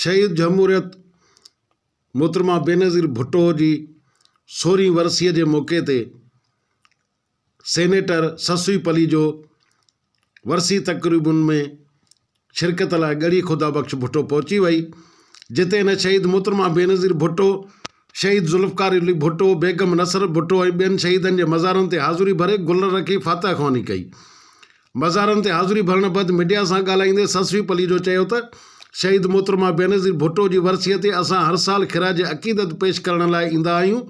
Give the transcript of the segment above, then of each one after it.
शहीद जमहूरियत मोहतरमा बेनज़ीर भुट्टो जी 16वीं वरसीअ जे मौक़े ते सेनेटर ससुई पली जो वरसी तक़रीबुनि में शिरकत लाइ ॻड़ी ख़ुदा बख़्श भुट्टो पहुची वई, जिते हिन शहीद मोहतरमा बेनज़ीर भुट्टो, शहीद ज़ुल्फ़कार अली भुट्टो, बेगम नसर भुट्टो ऐं ॿियनि शहीदनि जे मज़ारनि ते हाज़ुरी भरे गुल रखी फातह ख़्वानी कई। मज़ारनि ते हाज़ुरी भरण बैदि मीडिया सां ॻाल्हाईंदे ससुई पली जो चयो त शहीद मोहतरमा बेनज़ीर भुट्टो जी वरसीअ ते असां हर साल ख़िराज अक़ीदत पेश करण लाइ ईंदा आहियूं।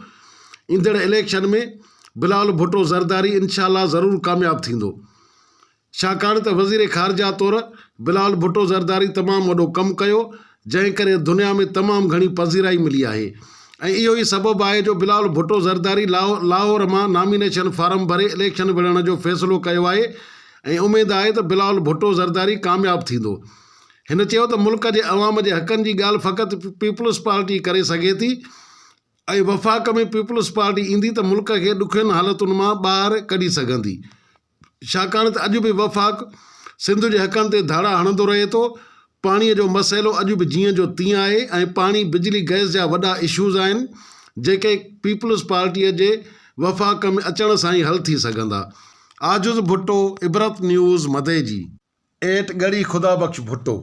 ईंदड़ इलेक्शन में बिलावल भुट्टो ज़रदारी इंशाअल्लाह ज़रूरु कामयाबु थींदो, छाकाणि त वज़ीर ख़ारजा तौरु बिलावल भुट्टो ज़रदारी तमामु वॾो कमु कयो, जंहिं करे दुनिया में तमामु घणी पज़ीराई मिली आहे। ऐं इहो ई सबबु आहे जो बिलावल भुट्टो ज़रदारी लाहौर मां नॉमिनेशन फार्म भरे इलेक्शन विढ़ण जो फ़ैसिलो कयो आहे ऐं उमेदु आहे त बिलावल भुट्टो ज़रदारी कामयाबु थींदो। हिन चयो त मुल्क जे अवाम जे हक़नि जी ॻाल्हि फ़क़ति पीपल्स पार्टी करे सघे थी ऐं वफ़ाक़ में पीपल्स पार्टी ईंदी त मुल्क खे ॾुखियुनि हालतुनि मां ॿाहिरि कढी सघंदी, छाकाणि त अॼु बि वफ़ाक़ सिंध जे हक़नि ते धाड़ा हणंदो रहे थो। पाणीअ जो मसइलो अॼु बि जीअं जो तीअं आहे ऐं पाणी, बिजली, गैस जा वॾा इशूज़ आहिनि जेके पीपल्स पार्टीअ जे वफ़ाक़ में अचण सां ई हल थी सघंदा। आजुज़ भुट्टो, इबरत न्यूज़ मधे जी @ ॻड़ी ख़ुदा बख़्श भुट्टो।